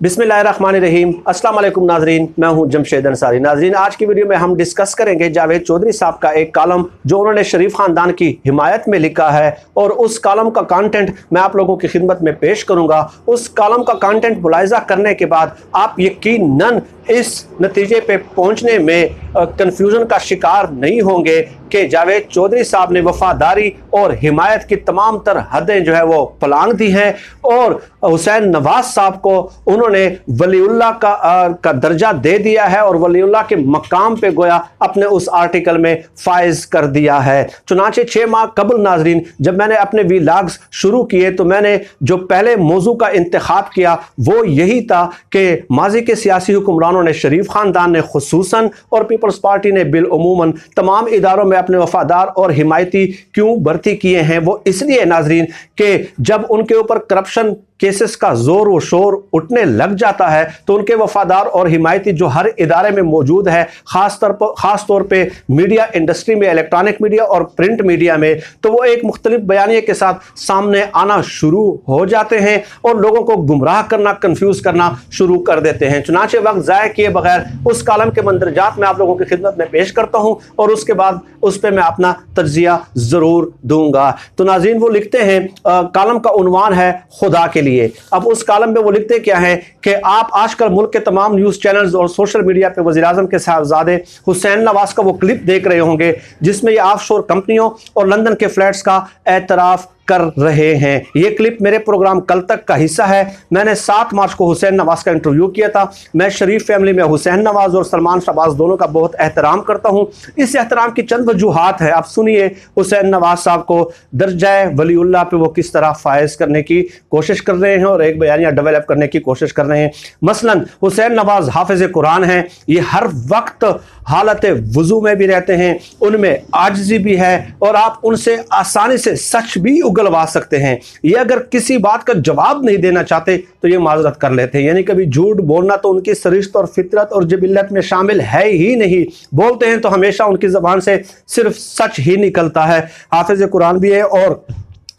बिस्मिल्लाहिर्रहमानिर्रहीम। अस्सलाम वालेकुम नाजरीन, मैं हूं जमशेद अंसारी। नाजरीन, आज की वीडियो में हम डिस्कस करेंगे जावेद चौधरी साहब का एक कॉलम जो उन्होंने शरीफ खानदान की हिमायत में लिखा है, और उस कॉलम का कंटेंट मैं आप लोगों की खिदमत में पेश करूंगा। उस कॉलम का कंटेंट मुलाहिजा करने के बाद आप यकीनन इस नतीजे पे पहुंचने में कंफ्यूजन का शिकार नहीं होंगे कि जावेद चौधरी साहब ने वफादारी और हिमायत की तमाम तर हदें जो है वो फलांग दी हैं, और हुसैन नवाज साहब को उन्होंने वलीउल्लाह का दर्जा दे दिया है और वलीउल्लाह के मकाम पे गोया अपने उस आर्टिकल में फाइज कर दिया है। चुनांचे 6 माह कबल नाजरीन, जब मैंने अपने वीलॉग्स शुरू किए तो मैंने जो पहले मौजू का इंतखाब किया वो यही था कि माजी के सियासी हुक्मरानों ने, शरीफ खानदान ने खुसूसन और पीपल्स पार्टी ने बिलअमूमन तमाम इदारों में अपने वफादार और हिमायती क्यों भर्ती किए हैं। वो इसलिए नाजरीन कि जब उनके ऊपर करप्शन केसेस का जोर व शोर उठने लग जाता है तो उनके वफादार और हिमायती जो हर इदारे में मौजूद है, खास तौर पे मीडिया इंडस्ट्री में, इलेक्ट्रॉनिक मीडिया और प्रिंट मीडिया में, तो वो एक मुख्तलिफ बयानिए के साथ सामने आना शुरू हो जाते हैं और लोगों को गुमराह करना, कंफ्यूज करना शुरू कर देते हैं। चुनांचे वक्त ज़ाया किए बगैर उस कॉलम के मंदरजात में आप लोगों की खिदमत में पेश करता हूँ और उसके बाद उस पर मैं अपना तज्जिया ज़रूर दूंगा। तो नाज़रीन, वो लिखते हैं, कॉलम का उन्वान है खुदा के लिए। अब उस कॉलम में वो लिखते क्या है कि आप आजकल मुल्क के तमाम न्यूज़ चैनल्स और सोशल मीडिया पे वज़ीर आज़म के साहबजादे हुसैन नवाज का वो क्लिप देख रहे होंगे जिसमें ये ऑफशोर कंपनियों और लंदन के फ्लैट्स का एतराफ़ कर रहे हैं। ये क्लिप मेरे प्रोग्राम कल तक का हिस्सा है। मैंने 7 मार्च को हुसैन नवाज का इंटरव्यू किया था। मैं शरीफ फैमिली में हुसैन नवाज और सलमान शहबाज दोनों का बहुत एहतराम करता हूं। इस एहतराम की चंद वजूहात है। आप सुनिए हुसैन नवाज साहब को दर्जाए वलीउल्लाह पे वो किस तरह फायज करने की कोशिश कर रहे हैं और एक बयानिया डेवलप करने की कोशिश कर रहे हैं। मसलन हुसैन नवाज हाफिज कुरान हैं। ये हर वक्त हालत वजू में भी रहते हैं, उनमें आजिज़ी भी है और आप उनसे आसानी से सच भी उगलवा सकते हैं। ये अगर किसी बात का जवाब नहीं देना चाहते तो ये माजरत कर लेते हैं। यानी कभी झूठ बोलना तो उनकी सरिश्त और फितरत और जिबिल्लत में शामिल है ही नहीं। बोलते हैं तो हमेशा उनकी ज़बान से सिर्फ सच ही निकलता है। हाफिज कुरान भी है और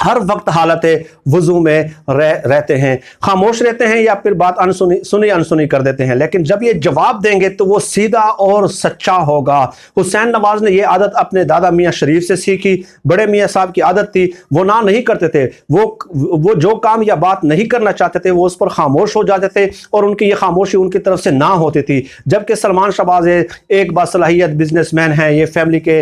हर वक्त हालत वजू में रहते हैं, खामोश रहते हैं या फिर बात अनसुनी कर देते हैं, लेकिन जब ये जवाब देंगे तो वो सीधा और सच्चा होगा। हुसैन नवाज ने ये आदत अपने दादा मियाँ शरीफ से सीखी। बड़े मियाँ साहब की आदत थी, वो ना नहीं करते थे। वो जो काम या बात नहीं करना चाहते थे वो उस पर खामोश हो जाते थे और उनकी ये खामोशी उनकी तरफ से ना होती थी। जबकि सलमान शहबाज एक बासलाहियत बिजनेसमैन है, ये फैमिली के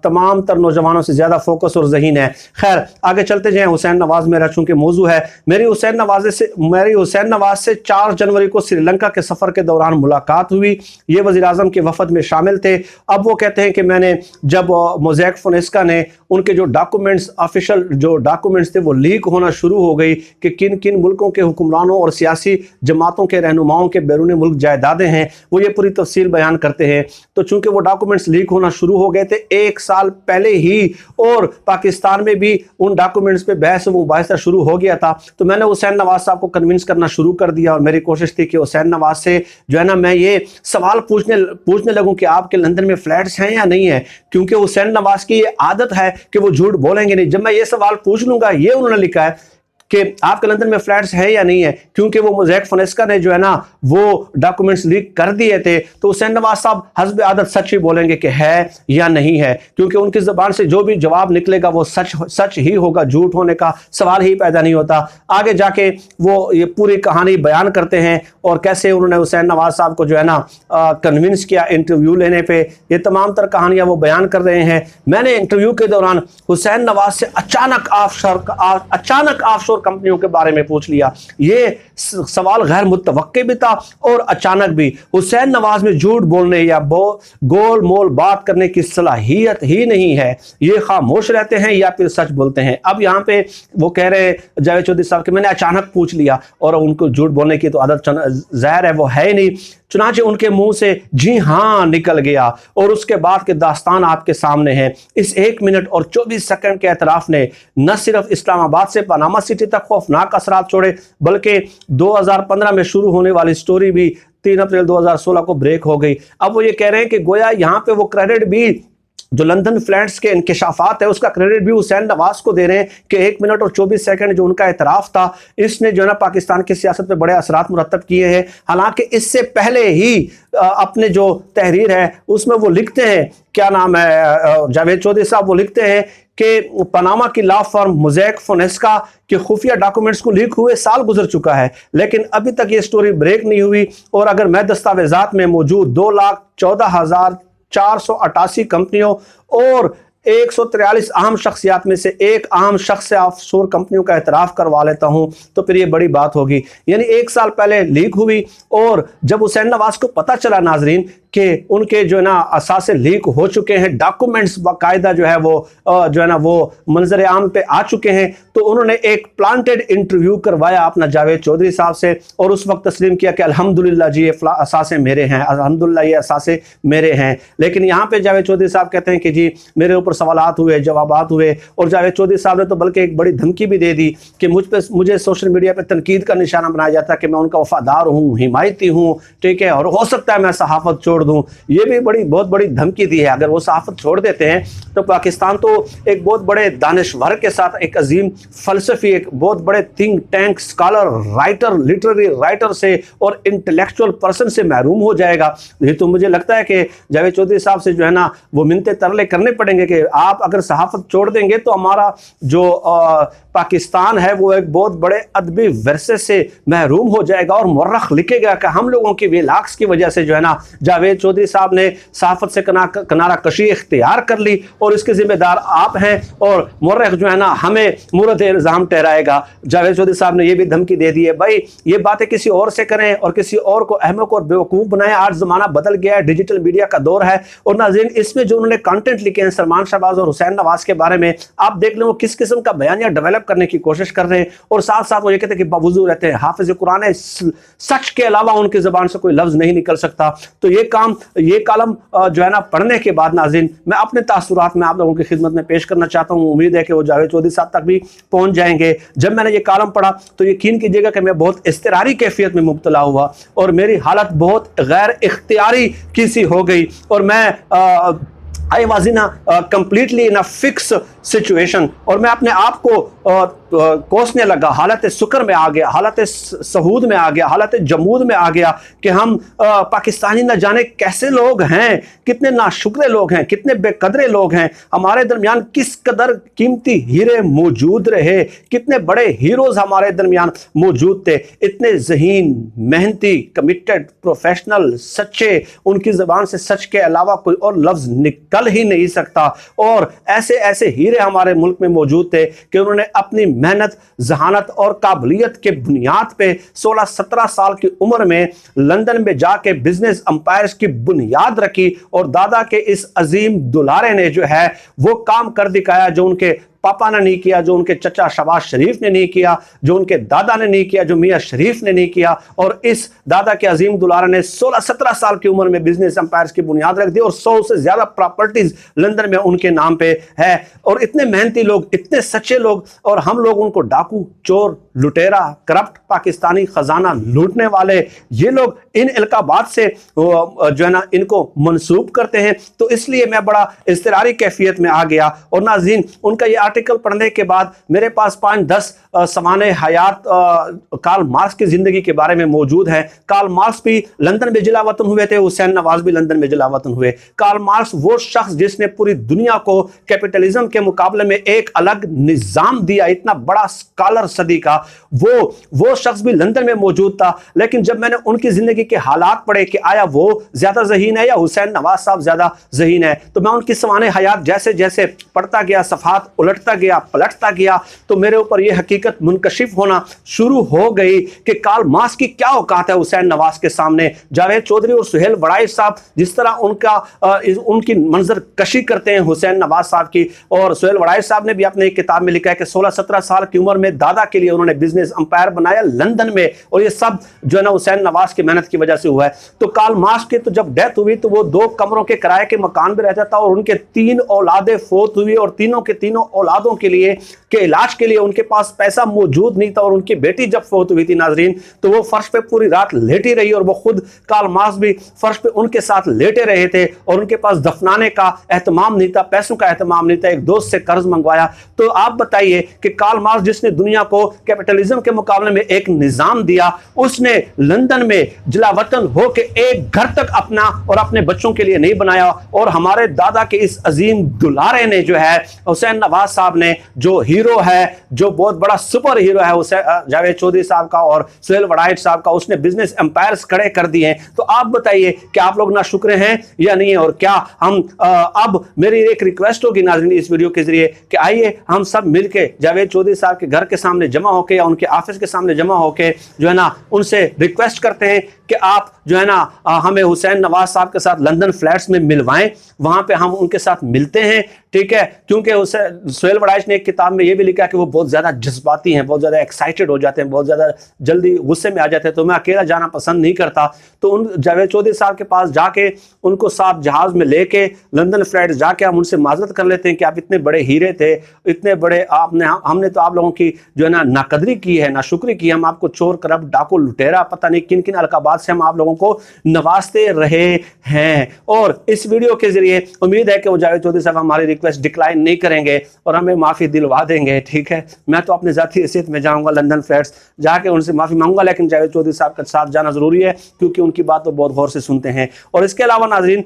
तमाम तर नौजवानों से ज़्यादा फोकस और ज़हीन है। खैर आगे चलते जाएं। हुसैन नवाज मेरा चूंकि मौजू है, मेरी हुसैन नवाज से 4 जनवरी को श्रीलंका के सफ़र के दौरान मुलाकात हुई। ये वज़ीर आज़म के वफद में शामिल थे। अब वो कहते हैं कि मैंने जब मोज़ैक फ़ोनेस्का ने उनके जो डॉक्यूमेंट्स, ऑफिशियल जो डॉक्यूमेंट्स थे वो लीक होना शुरू हो गई कि किन किन मुल्कों के हुक्मरानों और सियासी जमातों के रहनुमाओं के बैरून मुल्क जायदादें हैं, वो ये पूरी तफसील बयान करते हैं। तो चूंकि वो डॉक्यूमेंट्स लीक होना शुरू हो गए थे 1 साल पहले ही और पाकिस्तान में भी उन डॉक्यूमेंट्स पे बहस व मुबाहिसा शुरू हो गया था, तो मैंने हुसैन नवाज साहब को कन्विंस करना शुरू कर दिया और मेरी कोशिश थी कि हुसैन नवाज से जो है ना मैं ये सवाल पूछने लगूं कि आपके लंदन में फ्लैट्स हैं या नहीं है, क्योंकि हुसैन नवाज की ये आदत है कि वो झूठ बोलेंगे नहीं। जब मैं ये सवाल पूछ लूंगा, ये उन्होंने लिखा है कि आपके लंदन में फ्लैट्स है या नहीं है, क्योंकि वो मोज़ैक फ़ोनेस्का ने जो है ना वो डॉक्यूमेंट्स लीक कर दिए थे, तो हुसैन नवाज साहब हस्ब आदत सच ही बोलेंगे कि है या नहीं है, क्योंकि उनकी ज़बान से जो भी जवाब निकलेगा वो सच ही होगा, झूठ होने का सवाल ही पैदा नहीं होता। आगे जाके वो ये पूरी कहानी बयान करते हैं और कैसे उन्होंने हुसैन नवाज साहब को जो है ना कन्विंस किया इंटरव्यू लेने पर। ये तमाम तर कहानियाँ वो बयान कर रहे हैं। मैंने इंटरव्यू के दौरान हुसैन नवाज से अचानक ऑफशोर कंपनियों के बारे में पूछ लिया। ये सवाल गैर मुतवक्के भी था और अचानक भी। हुसैन नवाज में झूठ बोलने या गोल मोल बात करने की सलाहियत ही नहीं है। ये खामोश रहते हैं या फिर सच बोलते हैं। अब यहाँ पे वो कह रहे हैं जावेद चौधरी साहब कि मैंने अचानक पूछ लिया और उनको झूठ बोलने की तो आदत ज़ाहिर है वो है ही नहीं। चुनांचे उनके मुंह से जी हाँ निकल गया और उसके बाद के दास्तान आपके सामने है। इस 1 मिनट और 24 सेकंड के एतराफ़ ने न सिर्फ इस्लामाबाद से पनामा सिटी तक खौफनाक असरात छोड़े, बल्कि 2015 में शुरू होने वाली स्टोरी भी 3 अप्रैल 2016 को ब्रेक हो गई। अब वो ये कह रहे हैं कि गोया यहाँ पे वो क्रेडिट भी जो लंदन फ्लैट्स के इंकशाफात है उसका क्रेडिट भी हुसैन नवाज को दे रहे हैं कि 1 मिनट और 24 सेकंड जो उनका एतराफ़ था, इसने जो है ना पाकिस्तान की सियासत पे बड़े असरात मुरतब किए हैं। हालांकि इससे पहले ही अपने जो तहरीर है उसमें वो लिखते हैं, क्या नाम है, जावेद चौधरी साहब वो लिखते हैं कि पनामा की लॉ फर्म मोज़ेक फोनेस्का के खुफिया डॉक्यूमेंट्स को लीक हुए साल गुजर चुका है, लेकिन अभी तक ये स्टोरी ब्रेक नहीं हुई। और अगर मैं दस्तावेजात में मौजूद 2,14,488 कंपनियों और 143 अहम शख्सियात में से एक अहम शख्स से ऑफशोर कंपनियों का एतराफ़ करवा लेता हूं तो फिर ये बड़ी बात होगी। यानी 1 साल पहले लीक हुई और जब हुसैन नवाज को पता चला नाजरीन कि उनके जो है ना असासे लीक हो चुके हैं, डॉक्यूमेंट्स बाकायदा जो है वो मंजर आम पे आ चुके हैं, तो उन्होंने एक प्लांटेड इंटरव्यू करवाया अपना जावेद चौधरी साहब से और उस वक्त तस्लीम किया कि अल्हम्दुलिल्लाह जी ये असासे मेरे हैं, अल्हम्दुलिल्लाह ये असासे मेरे हैं। लेकिन यहाँ पे जावेद चौधरी साहब कहते हैं कि जी मेरे ऊपर सवालात हुए, जवाबात हुए, और जावेद चौधरी साहब ने तो बल्कि एक बड़ी धमकी भी दे दी कि मुझे सोशल मीडिया पे तनकीद का निशाना बनाया जाता है कि मैं उनका वफादार हूँ, हिमायती हूँ, ठीक है, और हो सकता है मैं सहाफ़त छोड़ दूँ। ये भी बहुत बड़ी धमकी दी है। अगर वो सहाफ़त छोड़ देते हैं तो पाकिस्तान तो एक बहुत बड़े दानिश्वर के साथ एक अजीम फ़लसफ़ी, एक बहुत बड़े think tank scholar, writer, literary writer से और इंटेलेक्चुअल पर्सन से महरूम हो जाएगा। ये तो मुझे लगता है कि जावेद चौधरी साहब से जो है ना वो मिन्नतें तरले करने पड़ेंगे कि आप अगर सहाफ़त छोड़ देंगे तो हमारा जो पाकिस्तान है वो एक बहुत बड़े अदबी वर्से से महरूम हो जाएगा और मुर्रख लिखेगा कि हम लोगों की विलाक्स की वजह से जो है ना जावेद चौधरी साहब ने सहाफ़त से किनारा कशी इख्तियार कर ली और इसके जिम्मेदार आप हैं, और मुर्रख जो है ना हमें मुरद इल्ज़ाम ठहराएगा। जावेद चौधरी साहब ने ये भी धमकी दे दी है, भाई ये बातें किसी और से करें और किसी और को अहमक और बेवकूफ़ बनाएं। आज ज़माना बदल गया है, डिजिटल मीडिया का दौर है। और नाज़रीन इसमें जो उन्होंने कंटेंट लिखे हैं सलमान शहबाज और हुसैन नवाज के बारे में, आप देख लें वो किस किस्म का बयानिया डेवलप करने की कोशिश कर रहे हैं, और साथ साथ वो ये कहते हैं कि बावजूद रहते हैं हाफिज़ कुरान है, सच के अलावा उनकी ज़बान से कोई लफ्ज़ नहीं निकल सकता। तो ये कॉलम जो है ना पढ़ने के बाद नाज़रीन मैं अपने तासुरात में आप लोगों की खिदमत में पेश करना चाहता हूँ। उम्मीद है कि वो जावेद चौधरी साहब तक भी पहुँच जाएंगे। जब मैंने ये कॉलम पढ़ा तो यकीन कीजिएगा कि मैं बहुत इज़्तिरारी कैफियत में मुब्तला हुआ और मेरी हालत बहुत गैर इख्तियारी किसी हो गई, और मैं I was in completely in a fix situation, और मैं अपने आप को कोसने लगा, हालत सुकर में आ गया, हालत सहूद में आ गया, हालत जमूद में आ गया कि हम पाकिस्तानी न जाने कैसे लोग हैं, कितने नाशुक्रे लोग हैं, कितने बेकदरे लोग हैं, हमारे दरमियान किस कदर कीमती हीरे मौजूद रहे, कितने बड़े हीरोज़ हमारे दरमियान मौजूद थे, इतने ज़हीन, मेहनती, कमिटेड, प्रोफेशनल, सच्चे, उनकी ज़बान से सच के अलावा कोई और लफ्ज़ निकल ही नहीं सकता। और ऐसे ऐसे हीरे हमारे मुल्क में मौजूद थे कि उन्होंने अपनी मेहनत, जहानत और काबिलियत के बुनियाद पे 16-17 साल की उम्र में लंदन में जाके बिजनेस अंपायर्स की बुनियाद रखी, और दादा के इस अजीम दुलारे ने जो है वो काम कर दिखाया जो उनके पापा ने नहीं किया, जो उनके चचा शहबाज शरीफ ने नहीं किया, जो उनके दादा ने नहीं किया, जो मियाँ शरीफ ने नहीं किया। और इस दादा के अजीम दुलारा ने 16-17 साल की उम्र में बिजनेस एम्पायर्स की बुनियाद रख दी, और 100 से ज़्यादा प्रॉपर्टीज लंदन में उनके नाम पे है। और इतने मेहनती लोग, इतने सच्चे लोग, और हम लोग उनको डाकू, चोर, लुटेरा, करप्ट, पाकिस्तानी खजाना लूटने वाले, ये लोग इन इल्काबात से जो है ना इनको मंसूब करते हैं। तो इसलिए मैं बड़ा इज़्तिरारी कैफियत में आ गया। और नाज़रीन उनका ये आर्टिकल पढ़ने के बाद मेरे पास 5-10 समाने हयात कार्ल मार्क्स की ज़िंदगी के बारे में मौजूद है। कार्ल मार्क्स भी लंदन में जिला वतन हुए थे, हुसैन नवाज भी लंदन में जिला वतन हुए। कार्ल मार्क्स वो शख्स जिसने पूरी दुनिया को कैपिटलिज्म के मुकाबले में एक अलग निज़ाम दिया, इतना बड़ा स्कॉलर सदी का, वो शख्स भी लंदन में मौजूद था। लेकिन जब मैंने उनकी ज़िंदगी के हालात पढ़े कि आया वो ज़्यादा ज़हीन है या हुसैन नवाज साहब ज़्यादा ज़हीन है, तो मैं उनकी समाने हयात जैसे जैसे पढ़ता गया, सफ़ात उलटता गया, पलटता गया, तो मेरे ऊपर यह हकीकत मुनकशिफ होना शुरू हो गई कि कार्ल मार्क्स की क्या औकात है हुसैन नवाज के सामने। जावेद चौधरी और सुहेल वड़ाइश साहब जिस तरह उनकी मंजर कशी करते हैं हुसैन नवाज साहब की, और सुहेल वड़ाइश साहब ने भी अपने किताब में लिखा है कि 16-17 साल की उम्र में दादा के लिए उन्होंने बिजनेस अंपायर बनाया लंदन में, और ये सब जो है ना हुसैन नवाज की मेहनत की वजह से हुआ है। तो कार्ल मार्क्स की तो जब डेथ हुई तो वो 2 कमरों के किराए के मकान में रहता था, और उनके 3 औलादें फोत हुई, और तीनों के तीनों औलादों के लिए के इलाज के लिए उनके पास पैसा मौजूद नहीं था और उनकी बेटी जब फौत हुई थी नाजरीन, तो वो फर्श पे पूरी रात लेटी रही और वो खुद कार्ल मार्क्स भी फर्श पे उनके साथ लेटे रहे थे और उनके पास दफनाने का एहतमाम नहीं था, पैसों का एहतमाम नहीं था, एक दोस्त से कर्ज मंगवाया। तो आप बताइए कि कार्ल मार्क्स जिसने दुनिया को कैपिटलिज्म के मुकाबले में एक निजाम दिया, उसने लंदन में जलावतन होके एक घर तक अपना और अपने बच्चों के लिए नहीं बनाया। और हमारे दादा के इस अजीम दुलारे ने जो है हुसैन नवाज साहब ने, जो हीरो है, जो बहुत बड़ा सुपर हीरो है जावेद चौधरी साहब का और सुहेल वड़ाइच साहब का, उसने बिजनेस एम्पायर्स खड़े कर दिए हैं। तो आप बताइए कि आप लोग ना शुक्र हैं या नहीं है? और क्या हम अब मेरी एक रिक्वेस्ट होगी नाज़रीन इस वीडियो के जरिए कि आइए हम सब मिलके जावेद चौधरी साहब के घर के सामने जमा होके या उनके ऑफिस के सामने जमा होके जो है ना उनसे रिक्वेस्ट करते हैं कि आप जो है ना हमें हुसैन नवाज साहब के साथ लंदन फ्लैट्स में मिलवाएं, वहां पे हम उनके साथ मिलते हैं, ठीक है? क्योंकि सुहेल वड़ाइच ने एक किताब में ये भी लिखा कि वो बहुत ज्यादा जज्बाती हैं, बहुत ज्यादा एक्साइटेड हो जाते हैं, बहुत ज्यादा जल्दी गुस्से में आ जाते हैं, तो मैं अकेला जाना पसंद नहीं करता। तो उन जावेद चौधरी साहब के पास जाके उनको साथ जहाज में लेके लंदन फ्लैट जाके हम उनसे माजरत कर लेते हैं कि आप इतने बड़े हीरे थे, इतने बड़े हमने तो आप लोगों की जो है ना नाकदरी की है, नाशुक्री की, हम आपको चोर, करप्ट, डाकू, लुटेरा, पता नहीं किन किन अलकाबात से हम आप लोगों को नवाजते रहे हैं। और इस वीडियो के जरिए उम्मीद है कि वो जावेद चौधरी साहब हमारी रिक्वेस्ट डिक्लाइन नहीं करेंगे और हमें माफी दिलवा देंगे, ठीक है? मैं तो अपनी जाती हैसियत में जाऊंगा लंदन फ्लैट्स, जाके उनसे माफी मांगूंगा, लेकिन जावेद चौधरी साहब के साथ जाना जरूरी है क्योंकि उनकी बात तो बहुत गौर से सुनते हैं। और इसके अलावा नाजरीन,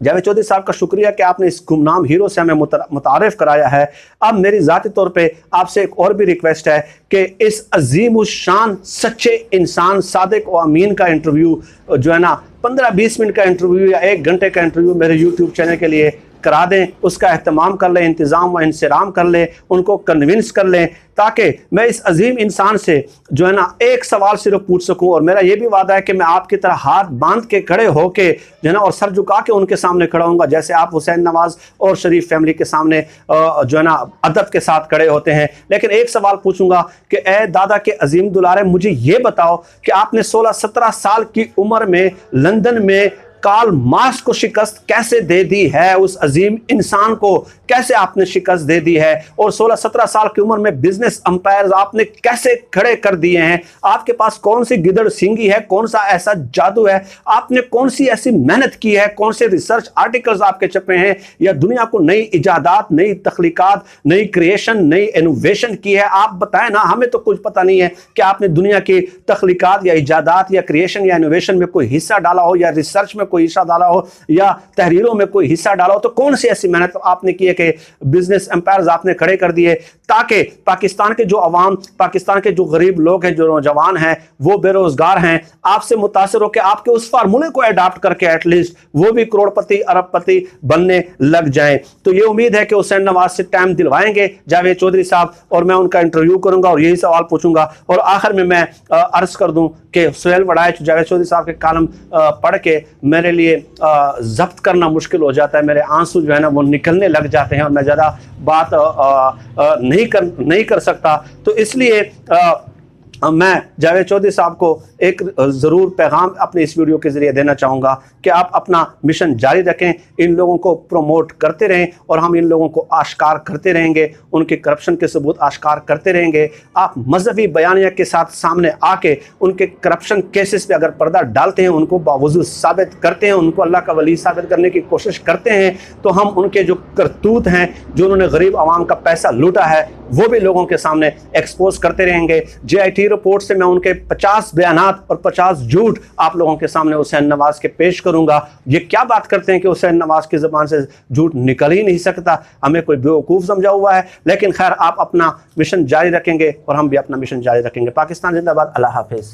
जावेद चौधरी साहब का शुक्रिया कि आपने इस गुमनाम हीरो से हमें मुतारिफ कराया है। अब मेरी ज़ाती तौर पे आपसे एक और भी रिक्वेस्ट है कि इस अजीम उस शान सच्चे इंसान सादिक व अमीन का इंटरव्यू जो है ना 15-20 मिनट का इंटरव्यू या 1 घंटे का इंटरव्यू मेरे यूट्यूब चैनल के लिए करा दें, उसका एहतमाम कर लें, इंतज़ाम व इंसराम कर लें, उनको कन्विंस कर लें, ताकि मैं इस अजीम इंसान से जो है ना एक सवाल सिर्फ पूछ सकूं। और मेरा ये भी वादा है कि मैं आपकी तरह हाथ बांध के खड़े होके जो है ना और सर झुका के उनके सामने खड़ा होऊंगा, जैसे आप हुसैन नवाज और शरीफ फैमिली के सामने जो है ना अदब के साथ खड़े होते हैं। लेकिन एक सवाल पूछूंगा कि ए दादा के अजीम दुलारे, मुझे ये बताओ कि आपने 16-17 साल की उम्र में लंदन में कार्ल मार्क्स को शिकस्त कैसे दे दी है? उस अजीम इंसान को कैसे आपने शिकस्त दे दी है? और 16-17 साल की उम्र में बिजनेस अंपायर्स आपने कैसे खड़े कर दिए हैं? आपके पास कौन सी गिदड़ सिंगी है? कौन सा ऐसा जादू है? आपने कौन सी ऐसी मेहनत की है? कौन से रिसर्च आर्टिकल्स आपके छपे हैं? या दुनिया को नई इजादात, नई तख्लीकात, नई क्रिएशन, नई इनोवेशन की है? आप बताएं ना, हमें तो कुछ पता नहीं है कि आपने दुनिया की तख्लीकात या इजादात या क्रिएशन या इनोवेशन में कोई हिस्सा डाला हो, या रिसर्च में कोई हिस्सा डाला हो, या तहरीरों में कोई हिस्सा डाला हो। तो कौन सी ऐसी मेहनत आपने की है कि बिजनेस एम्पायर्स आपने खड़े कर दिए ताकि पाकिस्तान के जो अवाम, पाकिस्तान के जो गरीब लोग हैं, जो नौजवान हैं, वो बेरोजगार हैं, आपसे मुतासिर होकर आपके उस फार्मूले को अडॉप्ट करके एटलीस्ट वो भी करोड़पति अरबपति बनने लग जाएं। तो ये उम्मीद है कि हुसैन नवाज से टाइम दिलवाएंगे जावेद चौधरी साहब, और मैं उनका इंटरव्यू करूंगा और यही सवाल पूछूंगा। और आखिर में मैं अर्ज कर दूं कि सुहेल वड़ाइच, जावेद चौधरी साहब के कॉलम पढ़ के मेरे लिए जब्त करना मुश्किल हो जाता है, मेरे आंसू जो है ना वो निकलने लग जाते हैं और मैं ज़्यादा बात नहीं कर सकता। तो इसलिए मैं जावेद चौधरी साहब को एक ज़रूर पैगाम अपने इस वीडियो के ज़रिए देना चाहूँगा कि आप अपना मिशन जारी रखें, इन लोगों को प्रमोट करते रहें और हम इन लोगों को आश्कार करते रहेंगे, उनके करप्शन के सबूत आश्कार करते रहेंगे। आप मजहबी बयानिया के साथ सामने आके उनके करप्शन केसेस पे अगर पर्दा डालते हैं, उनको बावजूद साबित करते हैं, उनको अल्लाह का वली साबित करने की कोशिश करते हैं, तो हम उनके जो करतूत हैं, जो उन्होंने गरीब आवाम का पैसा लूटा है, वो भी लोगों के सामने एक्सपोज करते रहेंगे। JIT रिपोर्ट से मैं उनके 50 बयानात और 50 झूठ आप लोगों के सामने हुसैन नवाज के पेश करूंगा। ये क्या बात करते हैं कि हुसैन नवाज की ज़बान से झूठ निकल ही नहीं सकता, हमें कोई बेवकूफ़ समझा हुआ है। लेकिन खैर, आप अपना मिशन जारी रखेंगे और हम भी अपना मिशन जारी रखेंगे। पाकिस्तान जिंदाबाद। अल्लाह हाफिज़।